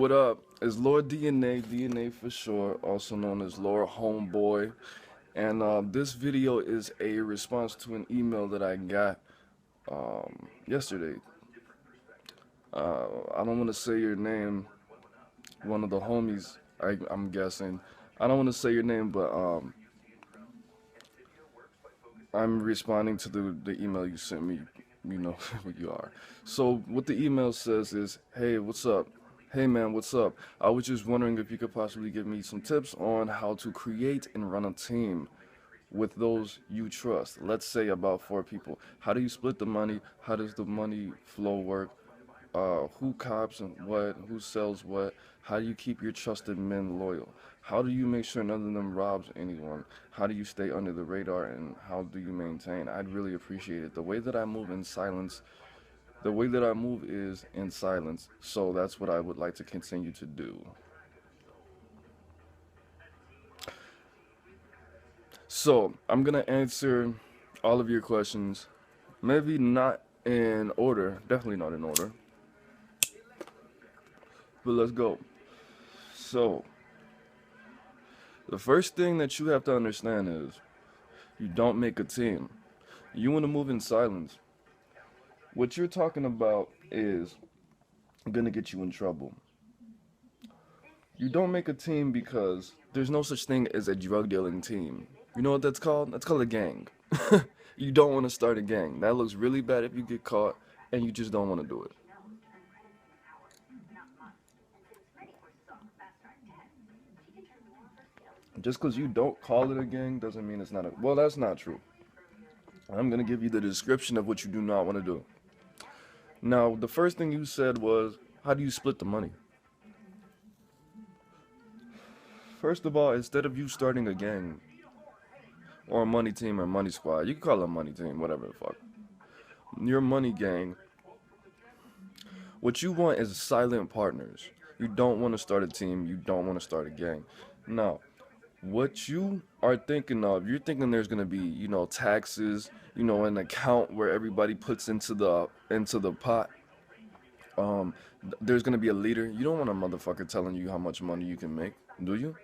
What up? It's Lord DNA, DNA for short, also known as Lord Homeboy. And this video is a response to an email that I got yesterday. I don't want to say your name, one of the homies, I'm guessing. I don't want to say your name, but I'm responding to the email you sent me. You know who you are. So what the email says is, hey, what's up? Hey man, what's up? I was just wondering if you could possibly give me some tips on how to create and run a team with those you trust. Let's say about 4 people. How do you split the money? How does the money flow work? Who cops and what? Who sells what? How do you keep your trusted men loyal? How do you make sure none of them robs anyone? How do you stay under the radar and how do you maintain? I'd really appreciate it. The way that I move in silence, the way that I move is in silence. So that's what I would like to continue to do. So I'm gonna answer all of your questions. Maybe not in order, definitely not in order. But let's go. So, the first thing that you have to understand is you don't make a team. You want to move in silence. What you're talking about is going to get you in trouble. You don't make a team because there's no such thing as a drug dealing team. You know what that's called? That's called a gang. You don't want to start a gang. That looks really bad if you get caught and you just don't want to do it. Just because you don't call it a gang doesn't mean it's not a... Well, that's not true. I'm going to give you the description of what you do not want to do. Now, the first thing you said was, how do you split the money? First of all, instead of you starting a gang, or a money team or money squad, you can call it a money team, whatever the fuck. Your money gang, what you want is silent partners. You don't want to start a team, you don't want to start a gang. Now, what you are thinking of, you're thinking there's gonna be, taxes, an account where everybody puts into the pot. There's gonna be a leader. You don't want a motherfucker telling you how much money you can make, do you?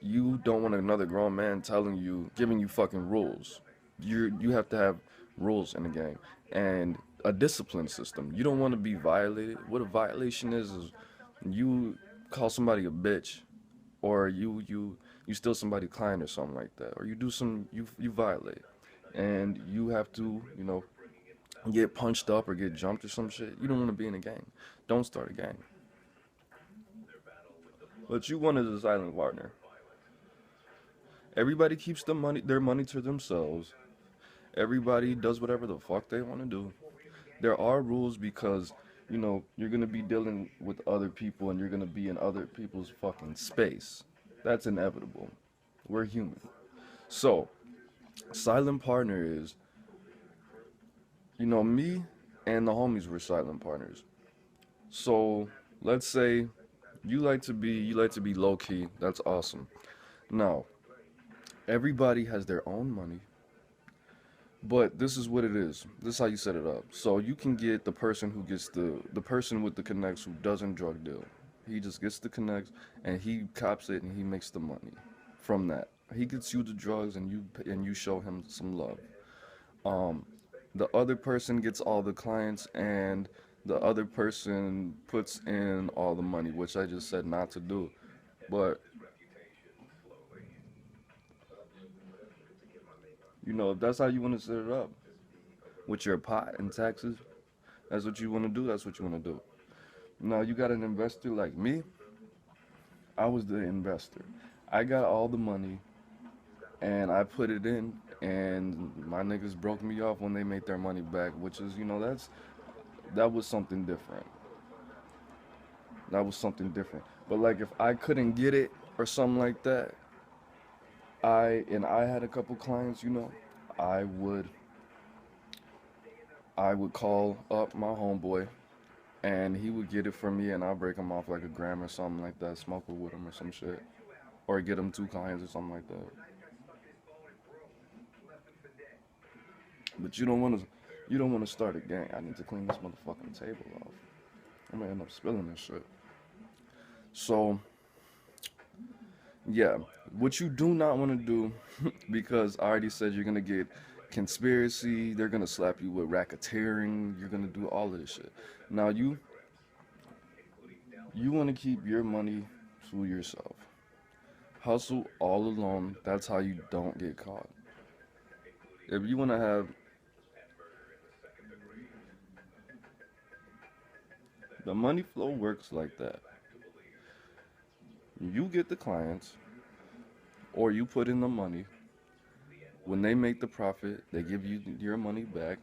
You don't want another grown man telling you, giving you fucking rules. You have to have rules in the game and a discipline system. You don't want to be violated. What a violation is you call somebody a bitch, or you steal somebody's client or something like that, or you do some you violate, and you have to get punched up or get jumped or some shit. You don't want to be in a gang. Don't start a gang. What you want is a silent partner. Everybody keeps their money to themselves. Everybody does whatever the fuck they want to do. There are rules because you're gonna be dealing with other people and you're gonna be in other people's fucking space. That's inevitable. We're human. So, silent partner is, me and the homies were silent partners. So, let's say you like to be low key. That's awesome. Now, everybody has their own money. But this is what it is. This is how you set it up. So you can get the person who gets the person with the connects who doesn't drug deal. He just gets the connects and he cops it and he makes the money from that. He gets you the drugs and you show him some love. The other person gets all the clients and the other person puts in all the money, which I just said not to do. But if that's how you want to set it up with your pot and taxes, that's what you want to do, that's what you want to do. Now, you got an investor like me. I was the investor. I got all the money, and I put it in, and my niggas broke me off when they made their money back, which is, that was something different. That was something different. But, like, if I couldn't get it or something like that, I had a couple clients, I would call up my homeboy and he would get it for me and I'll break him off like a gram or something like that, smoke it with him or some shit. Or get him 2 clients or something like that. But you don't want to start a gang. I need to clean this motherfucking table off. I'm gonna end up spilling this shit. So yeah, what you do not want to do, because I already said you're gonna get conspiracy, they're gonna slap you with racketeering, you're gonna do all of this shit. Now you want to keep your money to yourself. Hustle all alone. That's how you don't get caught. If you want to have the money flow works like that. You get the clients, or you put in the money. When they make the profit, they give you your money back,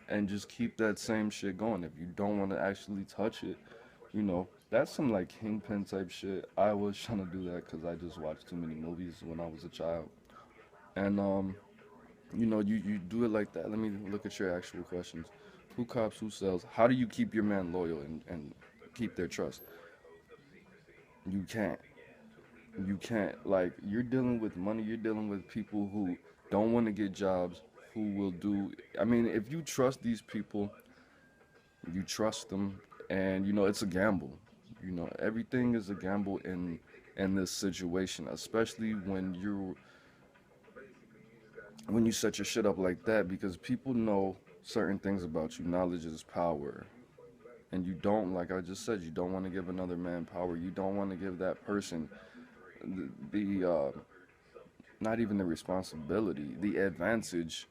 and just keep that same shit going. If you don't want to actually touch it, that's some like kingpin type shit. I was trying to do that because I just watched too many movies when I was a child. And you do it like that. Let me look at your actual questions. Who cops, who sells? How do you keep your man loyal and keep their trust? You can't. You can't. Like, you're dealing with money, you're dealing with people who don't want to get jobs, who will do. I mean, if you trust these people, you trust them, and it's a gamble. Everything is a gamble in this situation, especially when you set your shit up like that, because people know certain things about you. Knowledge is power. And you don't, like I just said, you don't want to give another man power. You don't want to give that person the not even the responsibility, the advantage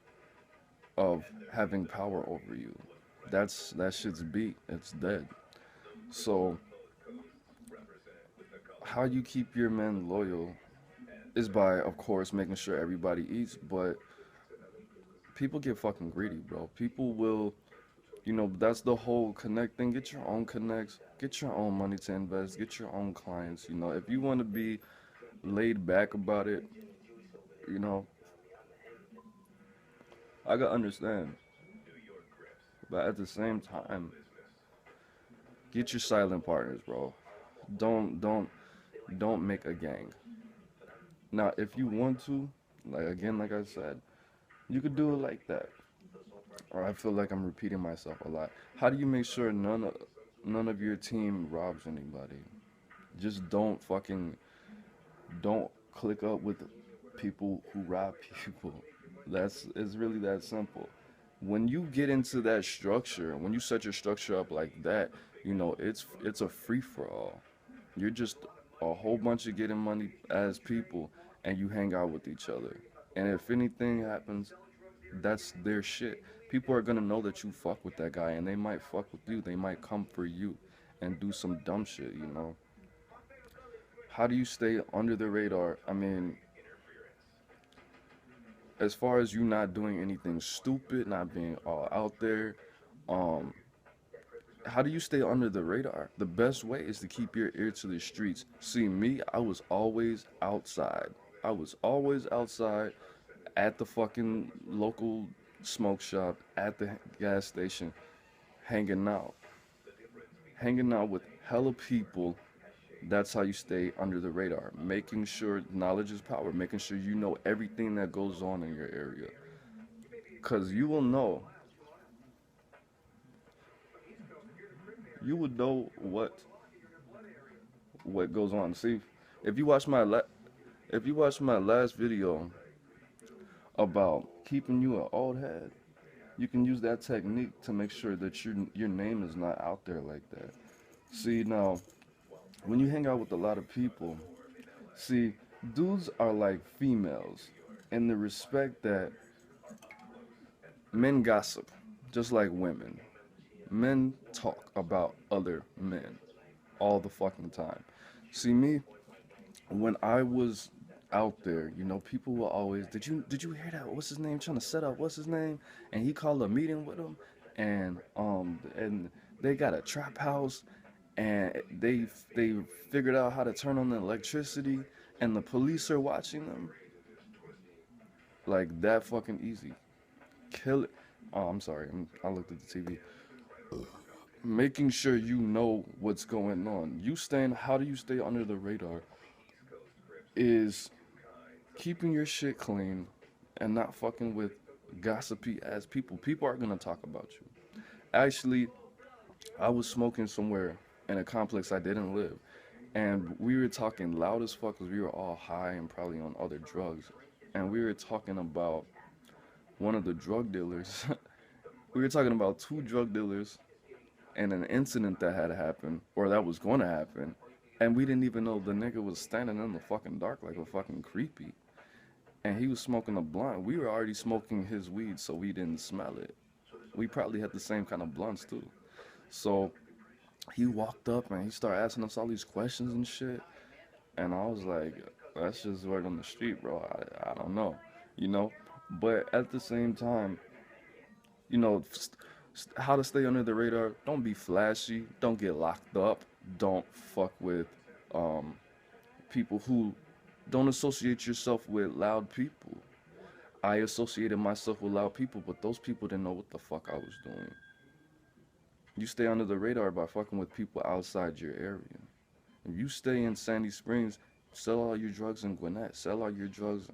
of having power over you. That shit's beat. It's dead. So how you keep your men loyal is by, of course, making sure everybody eats, but people get fucking greedy, bro. People will, that's the whole connect thing. Get your own connects, get your own money to invest, get your own clients. If you want to be laid back about it, you know, I can understand. But at the same time, get your silent partners, bro. Don't don't don't make a gang. Now, if you want to, like I said, you could do it like that. Or I feel like I'm repeating myself a lot. How do you make sure none of your team robs anybody? Just don't click up with people who rob people. It's really that simple. When you get into that structure, when you set your structure up like that, it's a free for all. You're just a whole bunch of getting money as people, and you hang out with each other. And if anything happens, that's their shit. People are gonna know that you fuck with that guy, and they might fuck with you. They might come for you and do some dumb shit. How do you stay under the radar? I mean, as far as you not doing anything stupid, not being all out there, um, how do you stay under the radar? The best way is to keep your ear to the streets. See, me, I was always outside. I was always outside at the fucking local smoke shop, at the gas station, hanging out. Hanging out with hella people. That's how you stay under the radar. Making sure knowledge is power. Making sure you know everything that goes on in your area. Because you would know what goes on. See, if you watch my la- if you watch my last video about keeping you an old head, you can use that technique to make sure that your name is not out there like that. See, now when you hang out with a lot of people, see, dudes are like females in the respect that men gossip just like women. Men talk about other men all the fucking time. See, me, when I was out there, people will always, did you hear that? What's his name? Trying to set up what's his name? And he called a meeting with him, and they got a trap house, and they figured out how to turn on the electricity, and the police are watching them. Like that fucking easy. Kill it. Oh, I'm sorry. I looked at the TV. Making sure you know what's going on. How do you stay under the radar? Is keeping your shit clean and not fucking with gossipy ass people. People are gonna talk about you. Actually, I was smoking somewhere in a complex I didn't live, And we were talking loud as fuck because we were all high and probably on other drugs. And we were talking about one of the drug dealers. We were talking about two drug dealers and an incident that had happened or that was going to happen. And we didn't even know the nigga was standing in the fucking dark like a fucking creepy. And he was smoking a blunt. We were already smoking his weed, so we didn't smell it. We probably had the same kind of blunts too. So he walked up and he started asking us all these questions and shit. And I was like, that's just word on the street, bro. I don't know, you know? But at the same time, you know, how to stay under the radar. Don't be flashy. Don't get locked up. Don't fuck with um, people who don't associate yourself with loud people. I associated myself with loud people, but those people didn't know what the fuck I was doing. You stay under the radar by fucking with people outside your area. If you stay in Sandy Springs, sell all your drugs in Gwinnett, sell all your drugs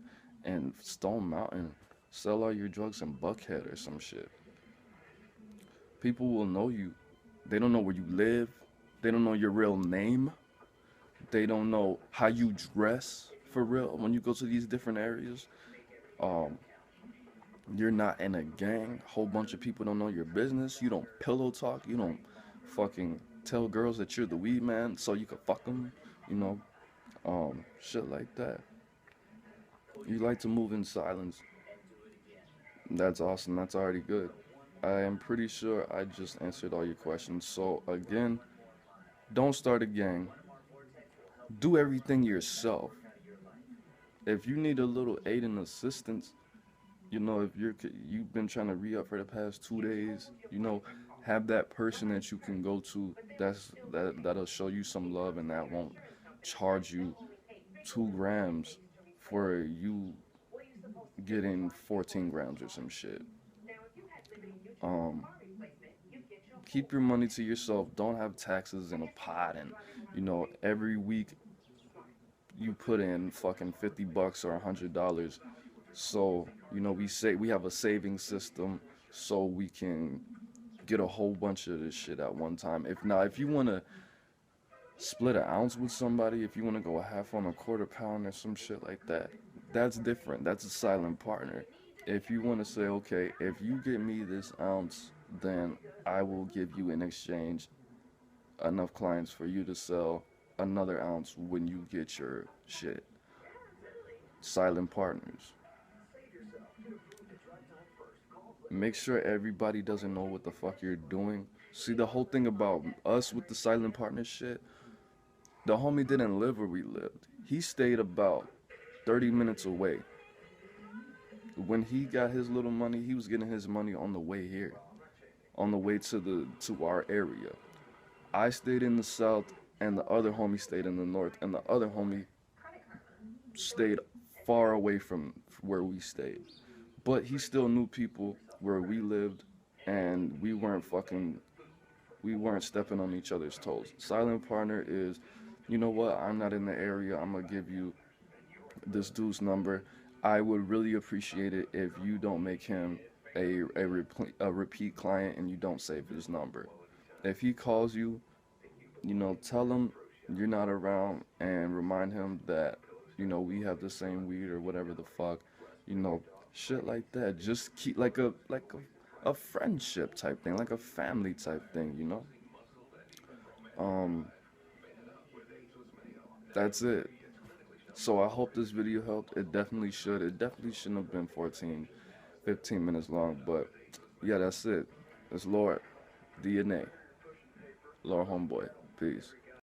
in Stone Mountain, sell all your drugs in Buckhead or some shit. People will know you. They don't know where you live. They don't know your real name. They don't know how you dress for real when you go to these different areas. Um, you're not in a gang. A whole bunch of people don't know your business. You don't pillow talk. You don't fucking tell girls that you're the weed man so you can fuck them. You know, shit like that. You like to move in silence. That's awesome. That's already good. I am pretty sure I just answered all your questions. So again, don't start a gang. Do everything yourself. If you need a little aid and assistance, you know, if you've been trying to re-up for the past 2 days, you know, have that person that you can go to that'll show you some love and that won't charge you 2 grams for you getting 14 grams or some shit. Um, keep your money to yourself. Don't have taxes in a pot and, you know, every week you put in fucking $50 or $100. So, you know, we have a saving system so we can get a whole bunch of this shit at one time. If you want to split an ounce with somebody, if you want to go a half on a quarter pound or some shit like that, that's different. That's a silent partner. If you want to say, okay, if you get me this ounce, then I will give you in exchange enough clients for you to sell another ounce when you get your shit. Silent partners. Make sure everybody doesn't know what the fuck you're doing. See, the whole thing about us with the silent partner shit, the homie didn't live where we lived. He stayed about 30 minutes away. When he got his little money, he was getting his money on the way here, on the way to our area. I stayed in the south, and the other homie stayed in the north, and the other homie stayed far away from where we stayed. But he still knew people where we lived, and we weren't stepping on each other's toes. Silent partner is, you know what, I'm not in the area, I'm gonna give you this dude's number. I would really appreciate it if you don't make him a repeat client and you don't save his number. If he calls you, you know, tell him you're not around and remind him that, you know, we have the same weed or whatever the fuck, you know, shit like that. Just keep like a friendship type thing, like a family type thing, you know. That's it. So I hope this video helped. It definitely should. It definitely shouldn't have been 14, 15 minutes long, but yeah, that's it. It's Lord DNA. Lord Homeboy. Peace.